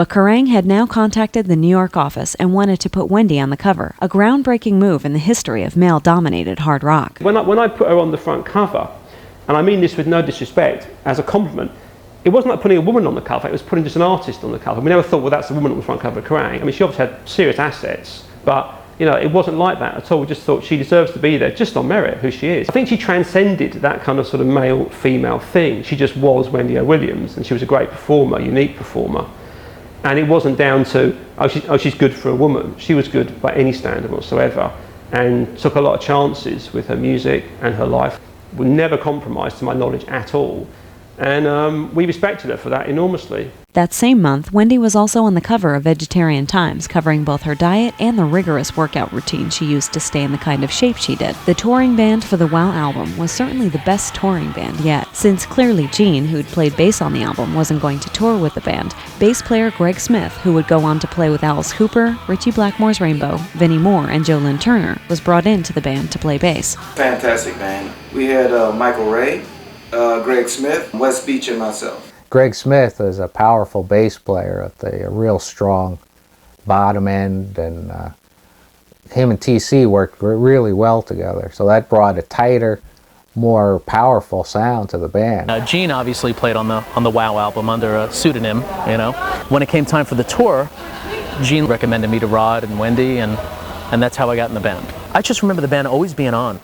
But Kerrang had now contacted the New York office and wanted to put Wendy on the cover, a groundbreaking move in the history of male-dominated hard rock. When I put her on the front cover, and I mean this with no disrespect, as a compliment, it wasn't like putting a woman on the cover, it was putting just an artist on the cover. We never thought, well, that's a woman on the front cover of Kerrang. I mean, she obviously had serious assets, but you know, it wasn't like that at all. We just thought she deserves to be there just on merit, who she is. I think she transcended that kind of sort of male-female thing. She just was Wendy O. Williams, and she was a great performer, unique performer. And it wasn't down to, she's good for a woman. She was good by any standard whatsoever, and took a lot of chances with her music and her life. We never compromised, to my knowledge, at all. And we respected her for that enormously. That same month, Wendy was also on the cover of Vegetarian Times, covering both her diet and the rigorous workout routine she used to stay in the kind of shape she did. The touring band for the Wow album was certainly the best touring band yet, since clearly Gene, who'd played bass on the album, wasn't going to tour with the band. Bass player Greg Smith, who would go on to play with Alice Cooper, Ritchie Blackmore's Rainbow, Vinnie Moore, and Joe Lynn Turner, was brought into the band to play bass. Fantastic band. We had Michael Ray, Greg Smith, West Beach, and myself. Greg Smith is a powerful bass player with a real strong bottom end, and him and TC worked really well together. So that brought a tighter, more powerful sound to the band. Gene obviously played on the Wow album under a pseudonym, you know. When it came time for the tour, Gene recommended me to Rod and Wendy, and that's how I got in the band. I just remember the band always being on,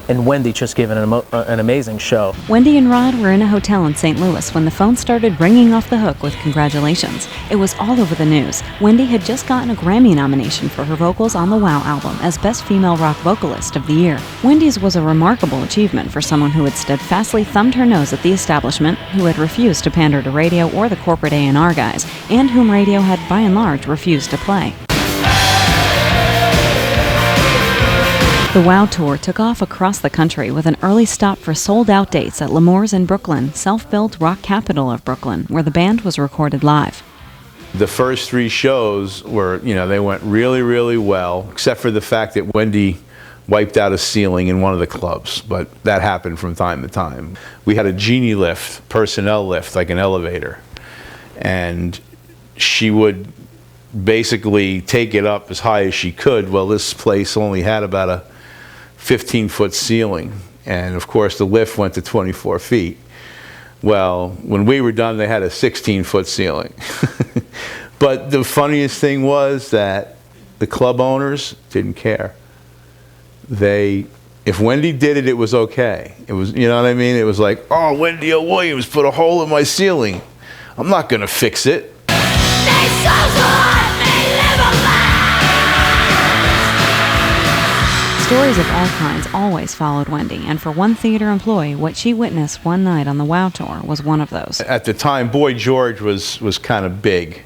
and Wendy just giving an amazing show. Wendy and Rod were in a hotel in St. Louis when the phone started ringing off the hook with congratulations. It was all over the news. Wendy had just gotten a Grammy nomination for her vocals on the Wow album as Best Female Rock Vocalist of the Year. Wendy's was a remarkable achievement for someone who had steadfastly thumbed her nose at the establishment, who had refused to pander to radio or the corporate A&R guys, and whom radio had by and large refused to play. The Wow Tour took off across the country with an early stop for sold-out dates at L'Amour's in Brooklyn, self-built rock capital of Brooklyn, where the band was recorded live. The first 3 shows were, you know, they went really, really well, except for the fact that Wendy wiped out a ceiling in one of the clubs, but that happened from time to time. We had a genie lift, personnel lift, like an elevator, and she would basically take it up as high as she could. Well, this place only had about a 15-foot ceiling, and of course the lift went to 24 feet. Well, when we were done, they had a 16-foot ceiling. But the funniest thing was that the club owners didn't care. If Wendy did it, it was okay. It was, you know what I mean? It was like, oh, Wendy O. Williams put a hole in my ceiling. I'm not gonna fix it. Stories of all kinds always followed Wendy, and for one theater employee, what she witnessed one night on the Wow Tour was one of those. At the time, Boy George was kind of big.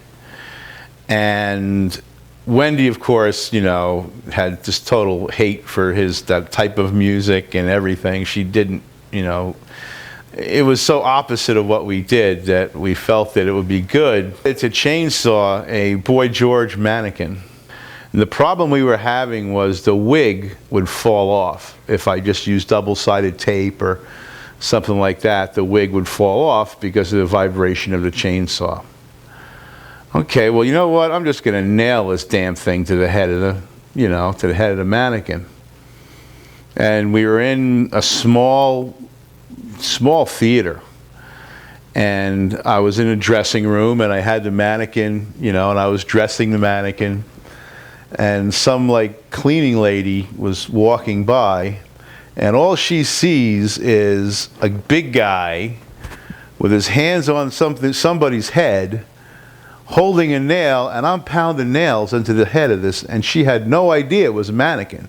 And Wendy, of course, you know, had this total hate for that type of music and everything. She didn't, you know, it was so opposite of what we did that we felt that it would be good to chainsaw a Boy George mannequin. And the problem we were having was the wig would fall off. If I just used double-sided tape or something like that, the wig would fall off because of the vibration of the chainsaw. Okay, well, you know what? I'm just going to nail this damn thing to the head of the mannequin. And we were in a small theater. And I was in a dressing room, and I had the mannequin, you know, and I was dressing the mannequin. And some like cleaning lady was walking by, and all she sees is a big guy with his hands on somebody's head, holding a nail, and I'm pounding nails into the head of this, and she had no idea it was a mannequin.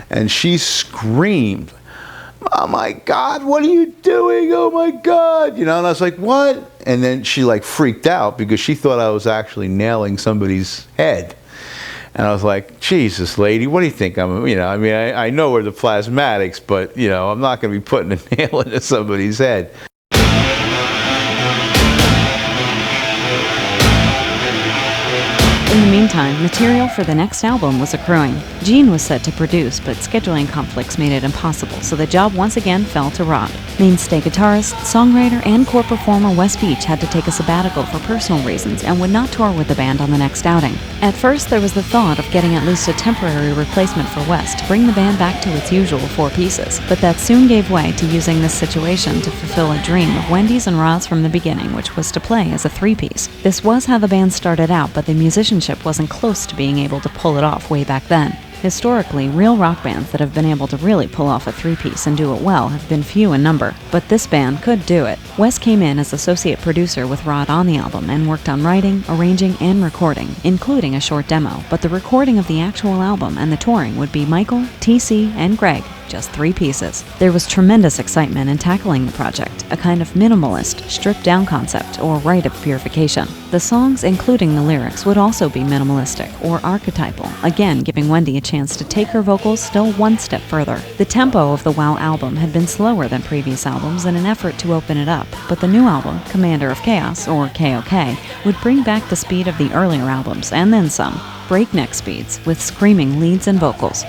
And she screamed, "Oh my God, what are you doing? Oh my God!" You know, and I was like, "What?" And then she like freaked out because she thought I was actually nailing somebody's head. And I was like, "Jesus, lady, what do you think I'm, you know, I mean, I know we're the Plasmatics, but, you know, I'm not going to be putting a nail into somebody's head." In the meantime, material for the next album was accruing. Gene was set to produce, but scheduling conflicts made it impossible, so the job once again fell to Rod. Mainstay guitarist, songwriter, and core performer Wes Beach had to take a sabbatical for personal reasons and would not tour with the band on the next outing. At first, there was the thought of getting at least a temporary replacement for Wes to bring the band back to its usual 4 pieces, but that soon gave way to using this situation to fulfill a dream of Wendy's and Rod's from the beginning, which was to play as a 3-piece. This was how the band started out, but the musicianship wasn't close to being able to pull it off way back then. Historically, real rock bands that have been able to really pull off a 3-piece and do it well have been few in number, but this band could do it. Wes came in as associate producer with Rod on the album and worked on writing, arranging, and recording, including a short demo, but the recording of the actual album and the touring would be Michael, TC, and Greg, just 3 pieces. There was tremendous excitement in tackling the project, a kind of minimalist, stripped-down concept, or rite of purification. The songs, including the lyrics, would also be minimalistic, or archetypal, again giving Wendy a chance to take her vocals still one step further. The tempo of the Wow album had been slower than previous albums in an effort to open it up, but the new album, Kommander of Kaos, or KOK, would bring back the speed of the earlier albums, and then some, breakneck speeds, with screaming leads and vocals.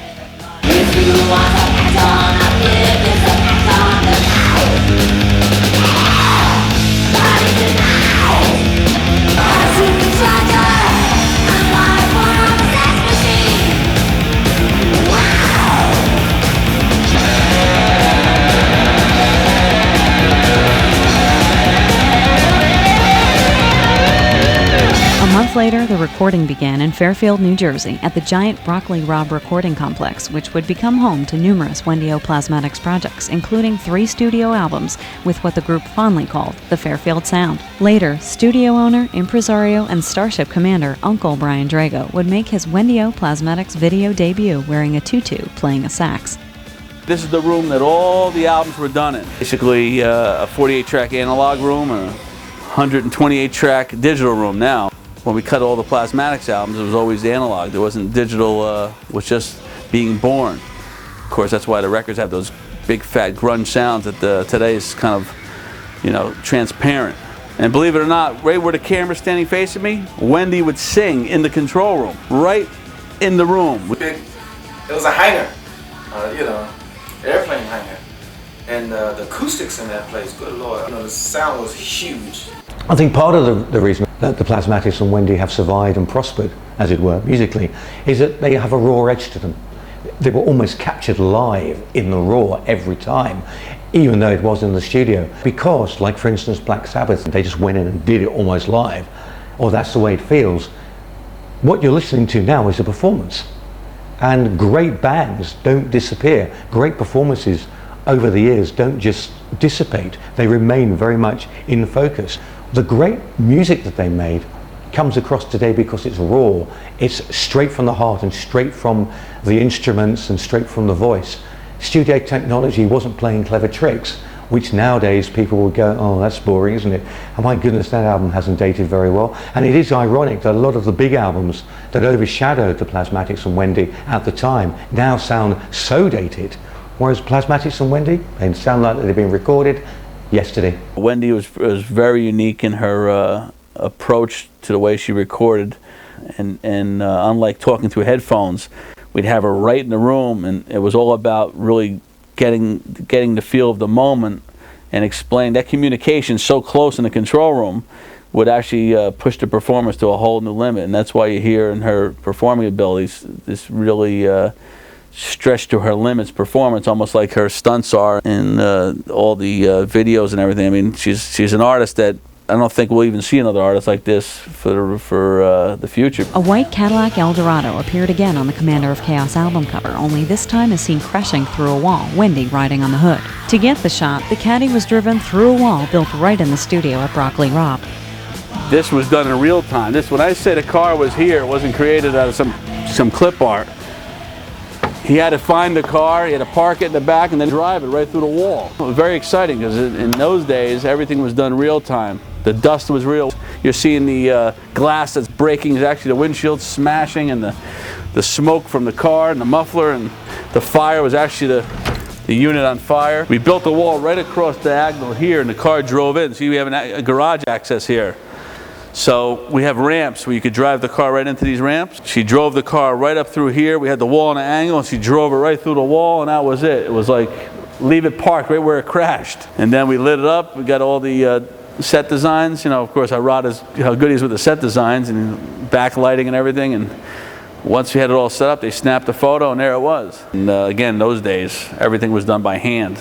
A month later, the recording began in Fairfield, New Jersey, at the giant Broccoli Rob recording complex, which would become home to numerous Wendy O Plasmatics projects, including 3 studio albums with what the group fondly called the Fairfield Sound. Later, studio owner, impresario, and Starship commander Uncle Brian Drago would make his Wendy O Plasmatics video debut wearing a tutu, playing a sax. This is the room that all the albums were done in. Basically a 48-track analog room and a 128-track digital room now. When we cut all the Plasmatics albums, it was always analog. There wasn't digital, was just being born. Of course, that's why the records have those big fat grunge sounds that today is kind of, transparent. And believe it or not, right where the camera's standing facing me, Wendy would sing in the control room, right in the room. It was a hangar, airplane hangar. And the acoustics in that place, good Lord, the sound was huge. I think part of the reason that the Plasmatics and Wendy have survived and prospered, as it were, musically, is that they have a raw edge to them. They were almost captured live in the raw every time, even though it was in the studio. Because, like for instance, Black Sabbath, they just went in and did it almost live, or that's the way it feels. What you're listening to now is a performance. And great bands don't disappear. Great performances over the years don't just dissipate. They remain very much in focus. The great music that they made comes across today because it's raw. It's straight from the heart and straight from the instruments and straight from the voice. Studio technology wasn't playing clever tricks, which nowadays people would go, oh, that's boring, isn't it? And my goodness, that album hasn't dated very well. And it is ironic that a lot of the big albums that overshadowed the Plasmatics and Wendy at the time now sound so dated, whereas Plasmatics and Wendy, they sound like they've been recorded yesterday. Wendy was very unique in her approach to the way she recorded, and unlike talking through headphones, we'd have her right in the room, and it was all about really getting the feel of the moment and explain that communication so close in the control room would actually push the performance to a whole new limit, and that's why you hear in her performing abilities this really stretched to her limits performance, almost like her stunts are in all the videos and everything. I mean, she's an artist that I don't think we'll even see another artist like this for the future. A white Cadillac Eldorado appeared again on the Kommander of Kaos album cover, only this time is seen crashing through a wall, Wendy riding on the hood. To get the shot, the Caddy was driven through a wall built right in the studio at Broccoli Rob. This was done in real time. When I say the car was here, it wasn't created out of some clip art. He had to find the car, he had to park it in the back, and then drive it right through the wall. It was very exciting because in those days, everything was done real time. The dust was real. You're seeing the glass that's breaking is actually the windshield smashing, and the smoke from the car and the muffler, and the fire was actually the unit on fire. We built the wall right across diagonal here, and the car drove in. See, we have a garage access here. So we have ramps where you could drive the car right into these ramps. She drove the car right up through here. We had the wall on an angle, and she drove it right through the wall, and that was it. It was like, leave it parked right where it crashed. And then we lit it up. We got all the set designs. You know, of course, Rod is how good he is with the set designs and backlighting and everything. And once we had it all set up, they snapped the photo, and there it was. And again, those days, everything was done by hand.